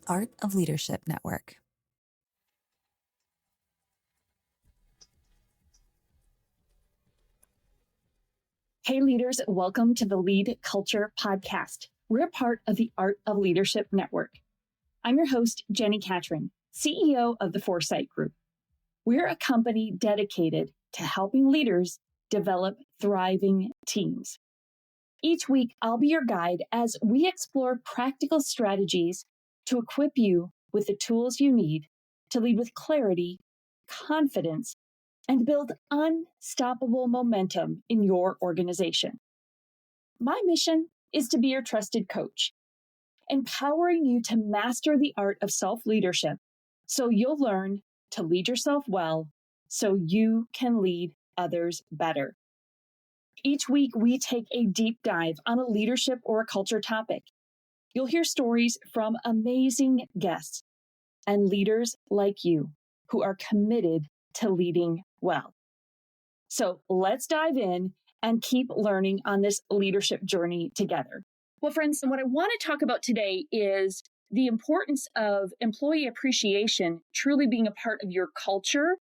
Art of Leadership Network. Hey leaders, welcome to the Lead Culture Podcast. We're a part of the Art of Leadership Network. I'm your host, Jenni Catron, CEO of the Foresight Group. We're a company dedicated to helping leaders develop thriving teams. Each week, I'll be your guide as we explore practical strategies to equip you with the tools you need to lead with clarity, confidence, and build unstoppable momentum in your organization. My mission is to be your trusted coach, empowering you to master the art of self-leadership so you'll learn to lead yourself well so you can lead others better. Each week, we take a deep dive on a leadership or a culture topic. You'll hear stories from amazing guests and leaders like you who are committed to leading well. So let's dive in and keep learning on this leadership journey together. Well, friends, what I want to talk about today is the importance of employee appreciation truly being a part of your culture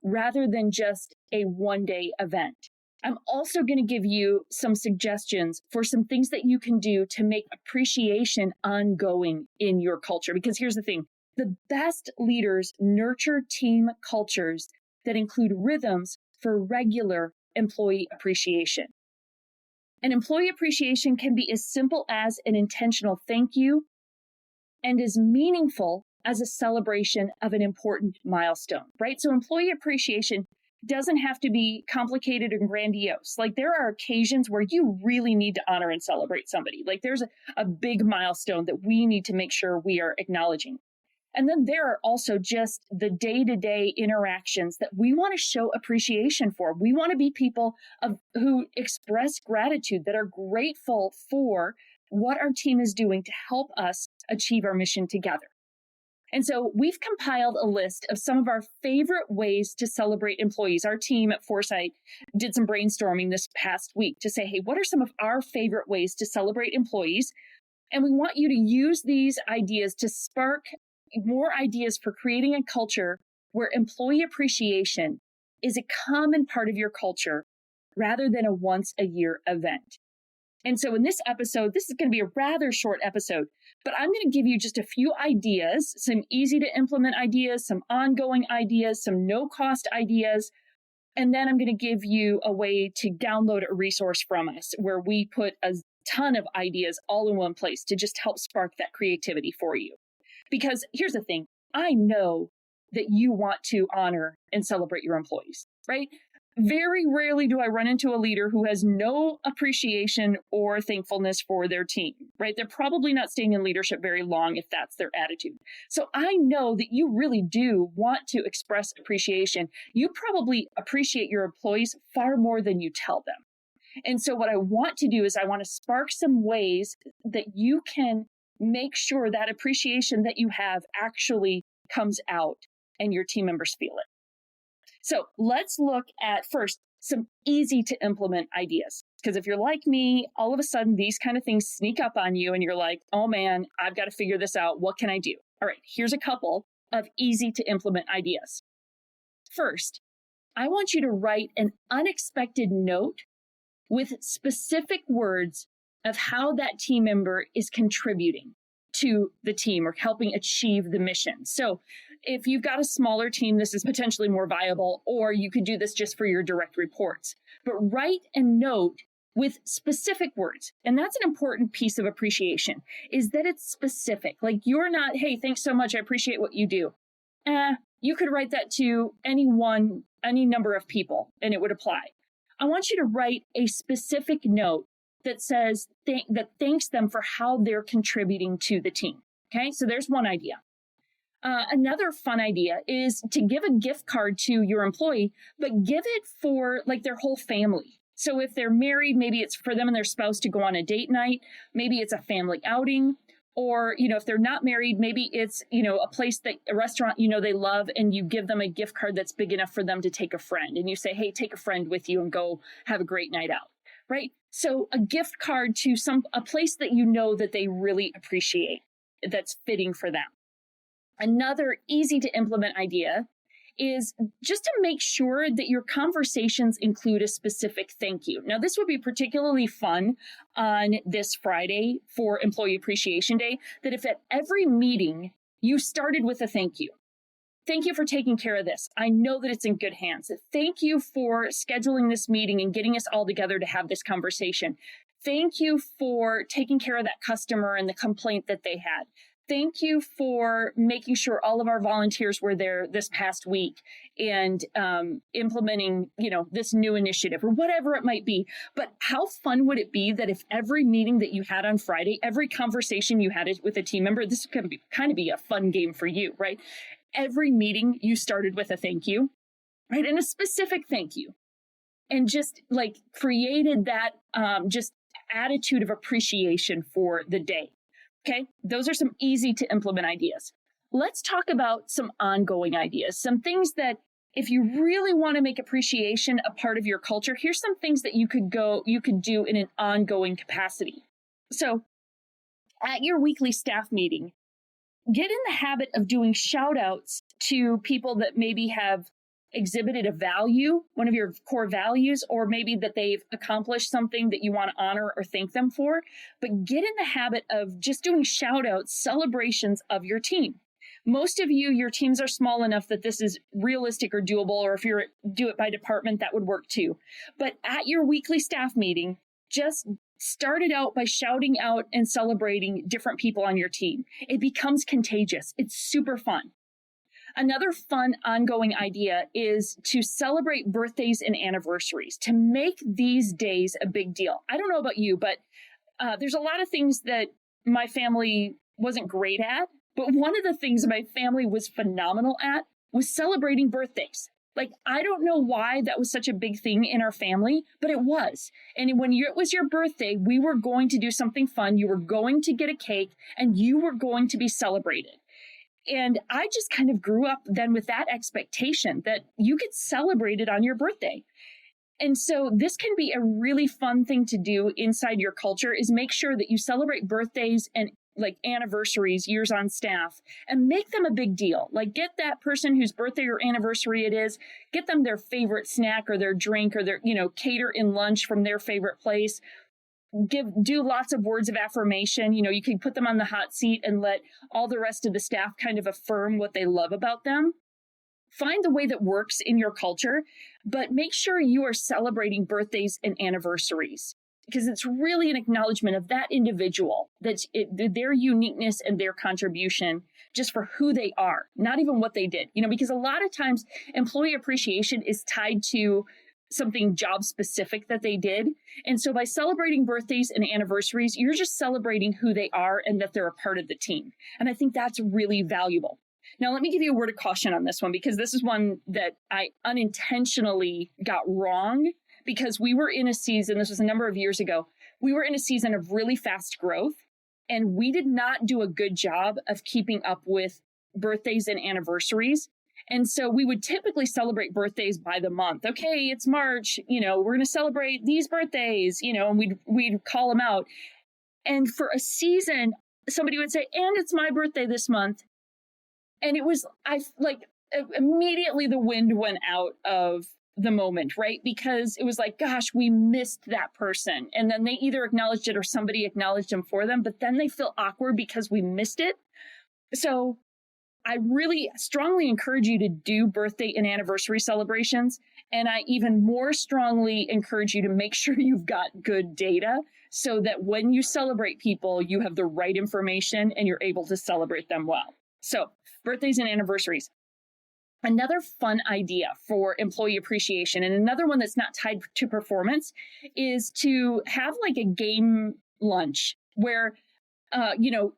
rather than just a one-day event. I'm also going to give you some suggestions for some things that you can do to make appreciation ongoing in your culture. Because here's the thing, the best leaders nurture team cultures that include rhythms for regular employee appreciation. And employee appreciation can be as simple as an intentional thank you and as meaningful as a celebration of an important milestone, right? So employee appreciation doesn't have to be complicated and grandiose. Like there are occasions where you really need to honor and celebrate somebody. Like there's a big milestone that we need to make sure we are acknowledging. And then there are also just the day-to-day interactions that we want to show appreciation for. We want to be people who express gratitude, that are grateful for what our team is doing to help us achieve our mission together. And so we've compiled a list of some of our favorite ways to celebrate employees. Our team at Foresight did some brainstorming this past week to say, hey, what are some of our favorite ways to celebrate employees? And we want you to use these ideas to spark more ideas for creating a culture where employee appreciation is a common part of your culture rather than a once-a-year event. And so in this episode, this is going to be a rather short episode, but I'm going to give you just a few ideas, some easy to implement ideas, some ongoing ideas, some no-cost ideas, and then I'm going to give you a way to download a resource from us where we put a ton of ideas all in one place to just help spark that creativity for you. Because here's the thing, I know that you want to honor and celebrate your employees, right? Very rarely do I run into a leader who has no appreciation or thankfulness for their team, right? They're probably not staying in leadership very long if that's their attitude. So I know that you really do want to express appreciation. You probably appreciate your employees far more than you tell them. And so what I want to do is I want to spark some ways that you can make sure that appreciation that you have actually comes out and your team members feel it. So let's look at first some easy to implement ideas. Because if you're like me, all of a sudden these kind of things sneak up on you and you're like, oh man, I've got to figure this out. What can I do? All right, here's a couple of easy to implement ideas. First, I want you to write an unexpected note with specific words of how that team member is contributing to the team or helping achieve the mission. So if you've got a smaller team, this is potentially more viable, or you could do this just for your direct reports. But write a note with specific words. And that's an important piece of appreciation, is that it's specific. Like you're not, hey, thanks so much, I appreciate what you do. You could write that to any number of people, and it would apply. I want you to write a specific note that says that thanks them for how they're contributing to the team. Okay, so there's one idea. Another fun idea is to give a gift card to your employee, but give it for like their whole family. So if they're married, maybe it's for them and their spouse to go on a date night. Maybe it's a family outing. Or, if they're not married, maybe it's, a restaurant, they love, and you give them a gift card that's big enough for them to take a friend. And you say, hey, take a friend with you and go have a great night out, right? So a gift card to a place that that they really appreciate. that's fitting for them. Another easy to implement idea is just to make sure that your conversations include a specific thank you. Now, this would be particularly fun on this Friday for Employee Appreciation Day, that if at every meeting you started with a thank you. Thank you for taking care of this. I know that it's in good hands. Thank you for scheduling this meeting and getting us all together to have this conversation. Thank you for taking care of that customer and the complaint that they had. Thank you for making sure all of our volunteers were there this past week and implementing, this new initiative or whatever it might be. But how fun would it be that if every meeting that you had on Friday, every conversation you had with a team member, this could kind of be a fun game for you, right? Every meeting you started with a thank you, right? And a specific thank you. And just like created that just attitude of appreciation for the day. Okay, those are some easy to implement ideas. Let's talk about some ongoing ideas, some things that if you really want to make appreciation a part of your culture, here's some things that you could do in an ongoing capacity. So at your weekly staff meeting, get in the habit of doing shout outs to people that maybe have exhibited a value, one of your core values, or maybe that they've accomplished something that you want to honor or thank them for. But get in the habit of just doing shout outs, celebrations of your team. Most of you, your teams are small enough that this is realistic or doable, or if you do it by department, that would work too. But at your weekly staff meeting, just start it out by shouting out and celebrating different people on your team. It becomes contagious. It's super fun. Another fun ongoing idea is to celebrate birthdays and anniversaries, to make these days a big deal. I don't know about you, but there's a lot of things that my family wasn't great at. But one of the things my family was phenomenal at was celebrating birthdays. Like, I don't know why that was such a big thing in our family, but it was. And when it was your birthday, we were going to do something fun. You were going to get a cake and you were going to be celebrated. And I just kind of grew up then with that expectation that you get celebrated on your birthday. And so this can be a really fun thing to do inside your culture, is make sure that you celebrate birthdays and like anniversaries, years on staff, and make them a big deal. Like, get that person whose birthday or anniversary it is, get them their favorite snack or their drink or their, cater in lunch from their favorite place. Do lots of words of affirmation. You can put them on the hot seat and let all the rest of the staff kind of affirm what they love about them. Find the way that works in your culture, but make sure you are celebrating birthdays and anniversaries, because it's really an acknowledgement of that individual, their uniqueness and their contribution just for who they are, not even what they did. Because a lot of times employee appreciation is tied to something job specific that they did. And so by celebrating birthdays and anniversaries, you're just celebrating who they are and that they're a part of the team. And I think that's really valuable. Now, let me give you a word of caution on this one, because this is one that I unintentionally got wrong, because we were in a season, this was a number of years ago, we were in a season of really fast growth, and we did not do a good job of keeping up with birthdays and anniversaries. And so we would typically celebrate birthdays by the month. Okay, it's March, we're going to celebrate these birthdays, and we'd call them out. And for a season, somebody would say, and it's my birthday this month. And it was, immediately the wind went out of the moment, right? Because it was like, gosh, we missed that person. And then they either acknowledged it or somebody acknowledged them for them, but then they feel awkward because we missed it. So I really strongly encourage you to do birthday and anniversary celebrations. And I even more strongly encourage you to make sure you've got good data so that when you celebrate people, you have the right information and you're able to celebrate them well. So birthdays and anniversaries. Another fun idea for employee appreciation, and another one that's not tied to performance, is to have like a game lunch where,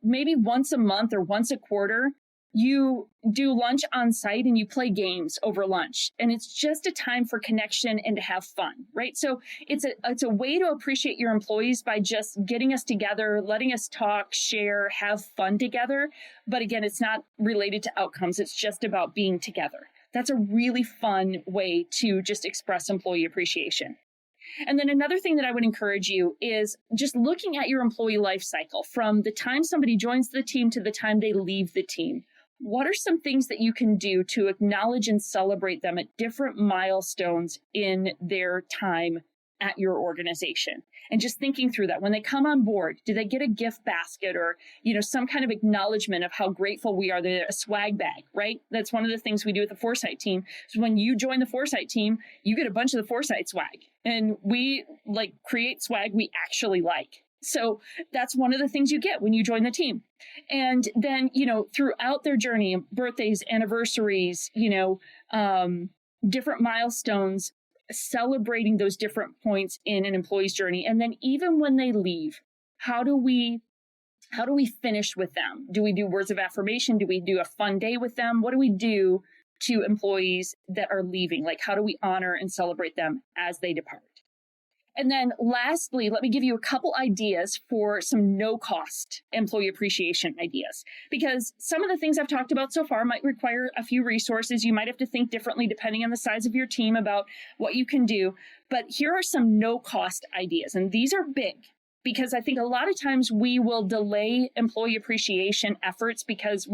maybe once a month or once a quarter, you do lunch on site and you play games over lunch. And it's just a time for connection and to have fun, right? So it's a way to appreciate your employees by just getting us together, letting us talk, share, have fun together. But again, it's not related to outcomes. It's just about being together. That's a really fun way to just express employee appreciation. And then another thing that I would encourage you is just looking at your employee life cycle from the time somebody joins the team to the time they leave the team. What are some things that you can do to acknowledge and celebrate them at different milestones in their time at your organization? And just thinking through that, when they come on board, do they get a gift basket or, some kind of acknowledgement of how grateful we are? They're a swag bag, right? That's one of the things we do with the Foresight team. So when you join the Foresight team, you get a bunch of the Foresight swag, and we create swag we actually like. So that's one of the things you get when you join the team. And then, throughout their journey, birthdays, anniversaries, different milestones, celebrating those different points in an employee's journey. And then even when they leave, how do we finish with them? Do we do words of affirmation? Do we do a fun day with them? What do we do to employees that are leaving? How do we honor and celebrate them as they depart? And then lastly, let me give you a couple ideas for some no-cost employee appreciation ideas, because some of the things I've talked about so far might require a few resources. You might have to think differently depending on the size of your team about what you can do. But here are some no-cost ideas, and these are big because I think a lot of times we will delay employee appreciation efforts because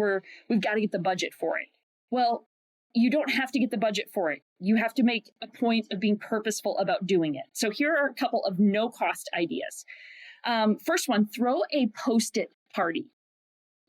we've got to get the budget for it. Well, you don't have to get the budget for it. You have to make a point of being purposeful about doing it. So here are a couple of no-cost ideas. First one, throw a Post-it party.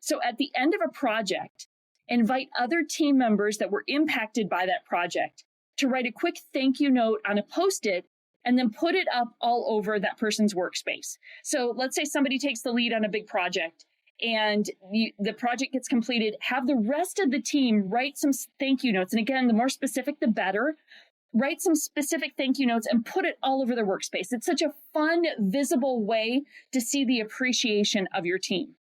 So at the end of a project, invite other team members that were impacted by that project to write a quick thank you note on a Post-it and then put it up all over that person's workspace. So let's say somebody takes the lead on a big project and the project gets completed, have the rest of the team write some thank you notes. And again, the more specific, the better. Write some specific thank you notes and put it all over their workspace. It's such a fun, visible way to see the appreciation of your team.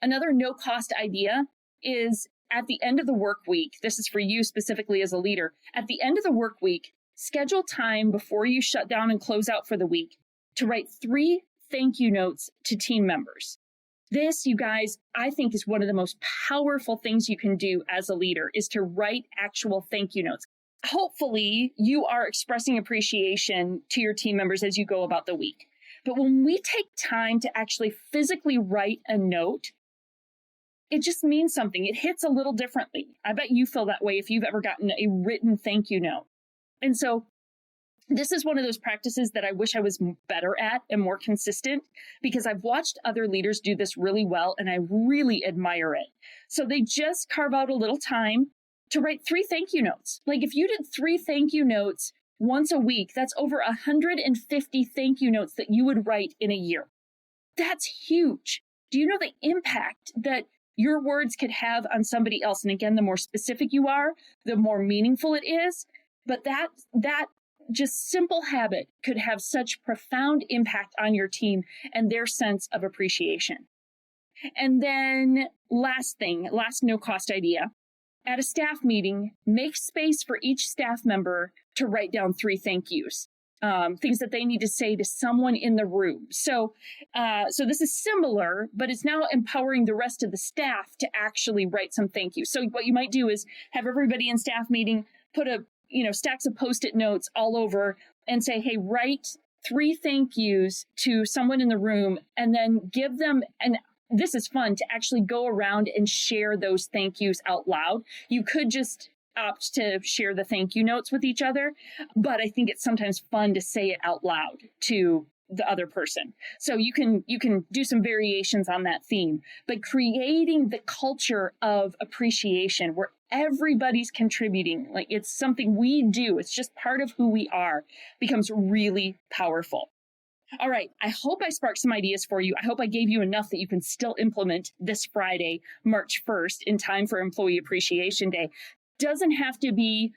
Another no-cost idea is at the end of the work week, this is for you specifically as a leader, at the end of the work week, schedule time before you shut down and close out for the week to write 3 thank you notes to team members. This, you guys, I think is one of the most powerful things you can do as a leader is to write actual thank you notes. Hopefully, you are expressing appreciation to your team members as you go about the week. But when we take time to actually physically write a note, it just means something. It hits a little differently. I bet you feel that way if you've ever gotten a written thank you note. And so this is one of those practices that I wish I was better at and more consistent, because I've watched other leaders do this really well and I really admire it. So they just carve out a little time to write 3 thank you notes. If you did 3 thank you notes once a week, that's over 150 thank you notes that you would write in a year. That's huge. Do you know the impact that your words could have on somebody else? And again, the more specific you are, the more meaningful it is. But that just simple habit could have such profound impact on your team and their sense of appreciation. And then last no-cost idea, at a staff meeting, make space for each staff member to write down 3 thank yous, things that they need to say to someone in the room. So this is similar, but it's now empowering the rest of the staff to actually write some thank yous. So what you might do is have everybody in staff meeting put stacks of Post-it notes all over and say, hey, write 3 thank yous to someone in the room, and then give them, and this is fun, to actually go around and share those thank yous out loud. You could just opt to share the thank you notes with each other, but I think it's sometimes fun to say it out loud to the other person. So you can do some variations on that theme, but creating the culture of appreciation where everybody's contributing, it's something we do, it's just part of who we are, becomes really powerful. All right, I hope I sparked some ideas for you. I hope I gave you enough that you can still implement this Friday, March 1st, in time for Employee Appreciation Day. Doesn't have to be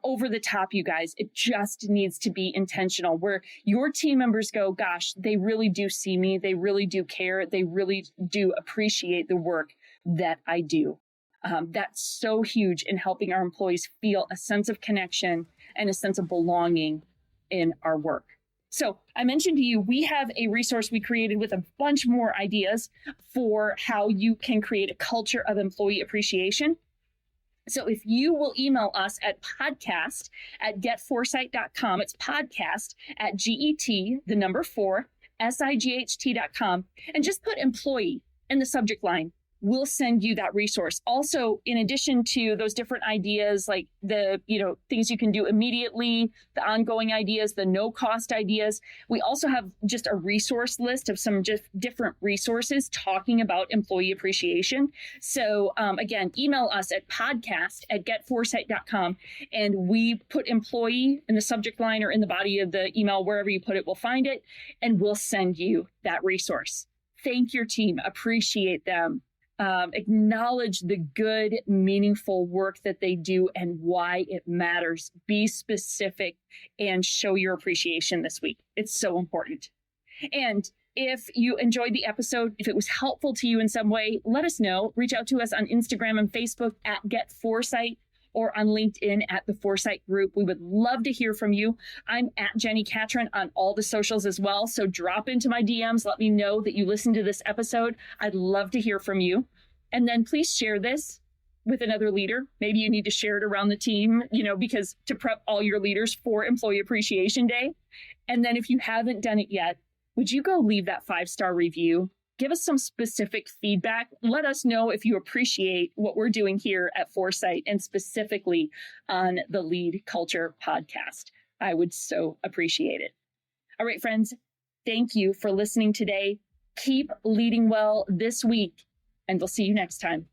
over the top, you guys. It just needs to be intentional, where your team members go, gosh, they really do see me. They really do care. They really do appreciate the work that I do. That's so huge in helping our employees feel a sense of connection and a sense of belonging in our work. So I mentioned to you, we have a resource we created with a bunch more ideas for how you can create a culture of employee appreciation. So if you will email us at podcast@getforesight.com, it's podcast@GET4SIGHT.com, and just put employee in the subject line. We'll send you that resource. Also, in addition to those different ideas, like the, things you can do immediately, the ongoing ideas, the no cost ideas, we also have just a resource list of some just different resources talking about employee appreciation. So again, email us at podcast@getforesight.com, and we put employee in the subject line or in the body of the email, wherever you put it, we'll find it, and we'll send you that resource. Thank your team, appreciate them. Acknowledge the good, meaningful work that they do and why it matters. Be specific and show your appreciation this week. It's so important. And if you enjoyed the episode, if it was helpful to you in some way, let us know. Reach out to us on Instagram and Facebook @GetForesight or on LinkedIn @The Foresight Group. We would love to hear from you. I'm @Jenni Catron on all the socials as well. So drop into my DMs. Let me know that you listened to this episode. I'd love to hear from you. And then please share this with another leader. Maybe you need to share it around the team, because to prep all your leaders for Employee Appreciation Day. And then if you haven't done it yet, would you go leave that 5-star review? Give us some specific feedback. Let us know if you appreciate what we're doing here at Foresight and specifically on the Lead Culture podcast. I would so appreciate it. All right, friends, thank you for listening today. Keep leading well this week, and we'll see you next time.